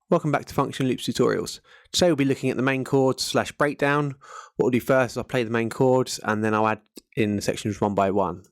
Welcome back to Function Loops Tutorials. Today we'll be looking at the main chords / breakdown. What we'll do first is I'll play the main chords and then I'll add in the sections one by one.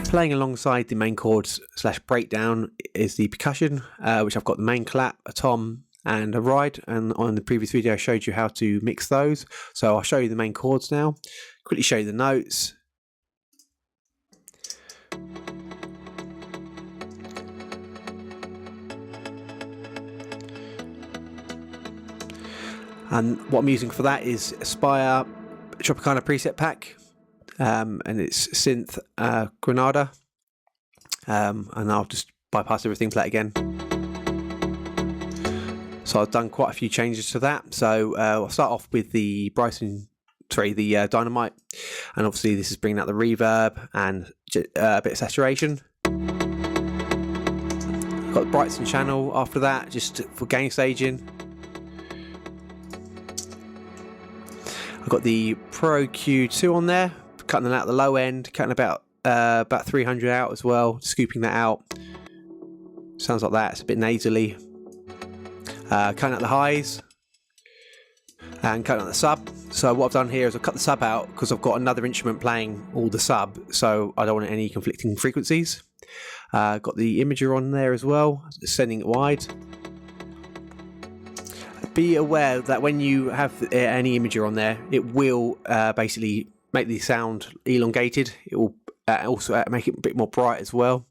Playing alongside the main chords / breakdown is the percussion, which I've got the main clap, a tom and a ride, and on the previous video I showed you how to mix those. So I'll show you the main chords now, quickly show you the notes. And what I'm using for that is Aspire Tropicana preset pack. And it's synth Granada, and I'll just bypass everything, play it again. So I've done quite a few changes to that. So I'll start off with the Dynamite, and obviously this is bringing out the reverb and a bit of saturation. Got the Brighton channel after that, just for gain staging. I've got the Pro Q2 on there, cutting them out the low end, cutting about 300 out as well, scooping that out. Sounds like that, it's a bit nasally. Cutting out the highs and cutting out the sub. So what I've done here is I've cut the sub out because I've got another instrument playing all the sub, so I don't want any conflicting frequencies. Got the imager on there as well, sending it wide. Be aware that when you have any imager on there, it will basically make the sound elongated. It will also make it a bit more bright as well.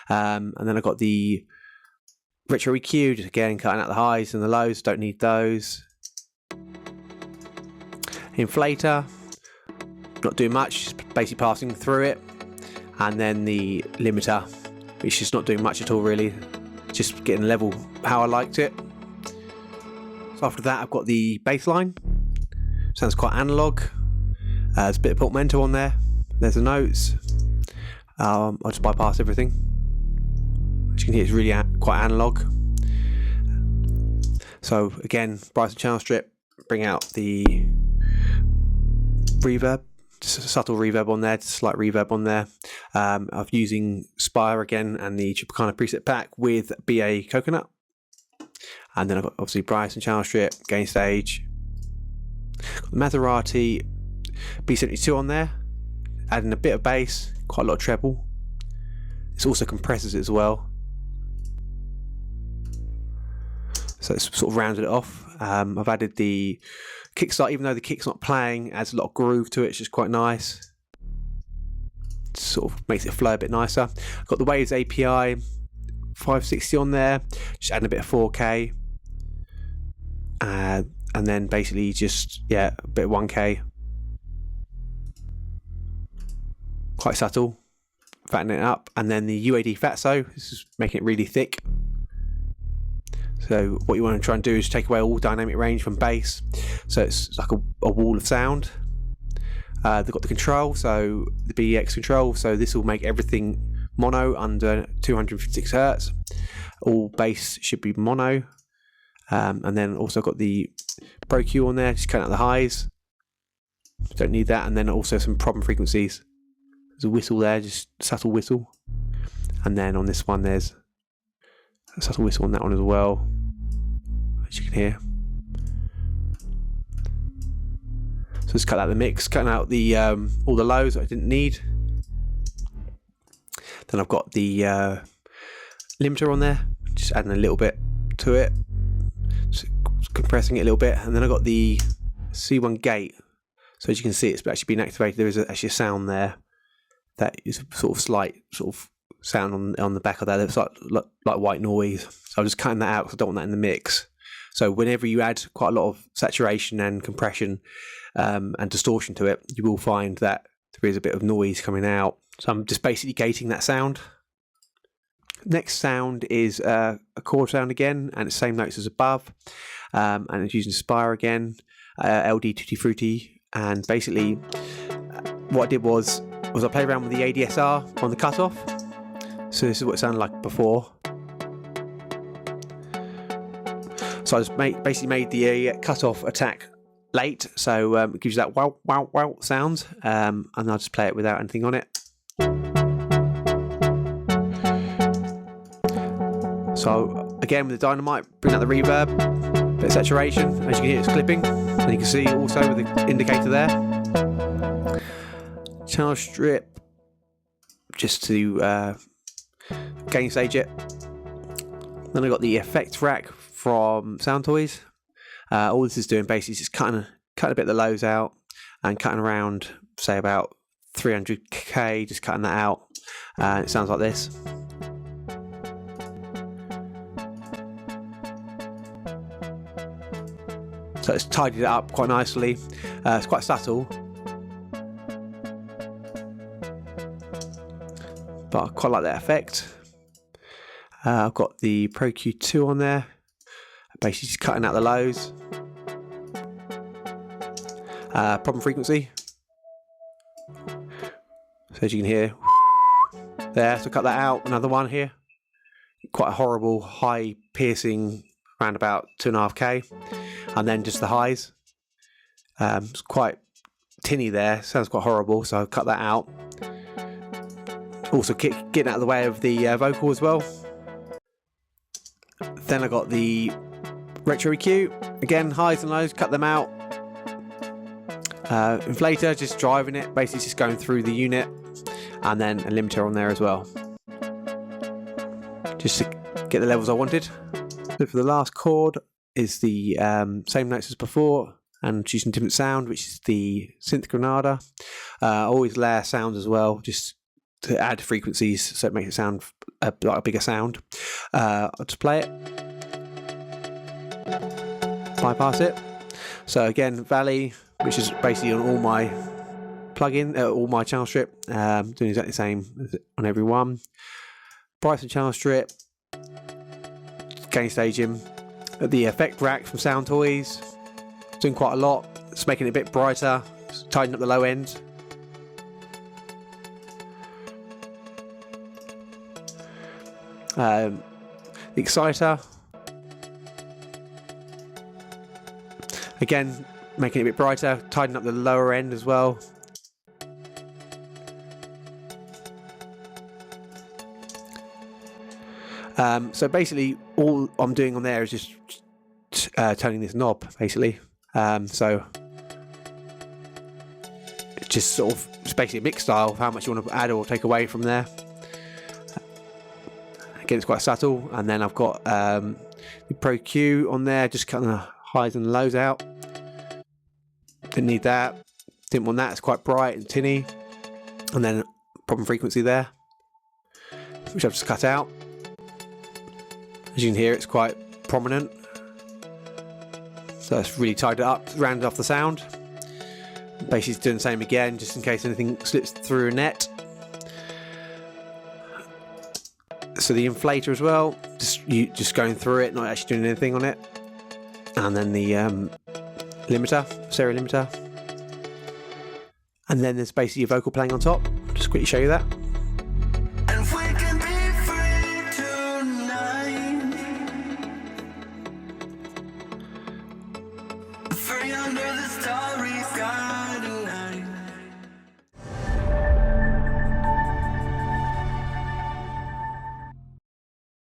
And then I've got the retro EQ, again cutting out the highs and the lows, don't need those. Inflator, not doing much, just basically passing through it. And then the limiter, which is not doing much at all really, just getting level how I liked it. So after that I've got the bass line, sounds quite analog. There's a bit of portamento on there. There's the notes. I'll just bypass everything. As you can hear, it's really quite analog. So again, Brighton channel strip, bring out the reverb, just a subtle reverb on there, just slight reverb on there. I'm using Spire again and the Tropicana preset pack with BA Coconut. And then I've got obviously Brighton channel strip, gain stage. Got the Maserati B72 on there, adding a bit of bass, quite a lot of treble. This also compresses it as well, so it's sort of rounded it off. I've added the kickstart, even though the kick's not playing, adds a lot of groove to it. It's just quite nice, sort of makes it flow a bit nicer. I've got the Waves API 560 on there, just adding a bit of 4K, and then basically just a bit of 1K. Quite subtle, fattening it up. And then the UAD Fatso, this is making it really thick. So what you want to try and do is take away all dynamic range from bass, so it's like a wall of sound. They've got the control, so the BEX control, so this will make everything mono under 256 Hertz. All bass should be mono. And then also got the Pro Q on there, just cutting out the highs. Don't need that. And then also some problem frequencies. There's a whistle there, just subtle whistle. And then on this one there's a subtle whistle on that one as well, as you can hear. So just cut out the mix, cutting out the all the lows that I didn't need. Then I've got the limiter on there, just adding a little bit to it, just compressing it a little bit. And then I've got the C1 gate, so as you can see it's actually been activated. There is actually a sound there that is a sort of slight sort of sound on the back of that. It's like white noise. So I'm just cutting that out because I don't want that in the mix. So whenever you add quite a lot of saturation and compression and distortion to it, you will find that there is a bit of noise coming out. So I'm just basically gating that sound. Next sound is a chord sound again, and it's same notes as above, and it's using Spire again, LD Tutti Frutti, and basically what I did was I played around with the ADSR on the cutoff. So this is what it sounded like before. So I just basically made the cutoff attack late, so it gives you that wow wow wow sound, and I'll just play it without anything on it. So again with the dynamite, bring out the reverb, bit of saturation. As you can hear, it's clipping, and you can see also with the indicator there. Channel strip, just to gain stage it. Then I got the effects rack from Sound Toys. All this is doing basically is just cutting a bit of the lows out and cutting around, say about 300k, just cutting that out. It sounds like this. So it's tidied it up quite nicely. It's quite subtle, but I quite like that effect. I've got the Pro Q2 on there, basically just cutting out the lows. Problem frequency. So as you can hear, there, so cut that out. Another one here. Quite a horrible, high piercing, around about 2.5k. And then just the highs. It's quite tinny there, sounds quite horrible, so I'll cut that out. Also getting out of the way of the vocal as well. Then I got the retro EQ, again highs and lows, cut them out. Inflator, just driving it, basically just going through the unit, and then a limiter on there as well, just to get the levels I wanted. So for the last chord is the same notes as before, and choosing different sound, which is the synth Granada. Always layer sounds as well, just to add frequencies so it makes it sound like a bigger sound. I'll just play it, bypass it. So again, Valley, which is basically on all my all my channel strip, doing exactly the same on every one. Bryson channel strip, gain staging. The effect rack from Sound Toys, doing quite a lot. It's making it a bit brighter, tidying up the low end. The exciter, again making it a bit brighter, tidying up the lower end as well. So basically all I'm doing on there is just turning this knob basically. So it's just sort of, it's basically a mix style of how much you want to add or take away from there. Again, it's quite subtle. And then I've got the Pro Q on there, just cutting the highs and lows out. Didn't need that, didn't want that, it's quite bright and tinny. And then problem frequency there, which I've just cut out. As you can hear, it's quite prominent, so it's really tied it up, rounded off the sound. Basically doing the same again, just in case anything slips through a net. So the inflator as well, just going through it, not actually doing anything on it. And then the limiter, stereo limiter. And then there's basically a vocal playing on top. I'll just quickly show you that. Free under the starry sky.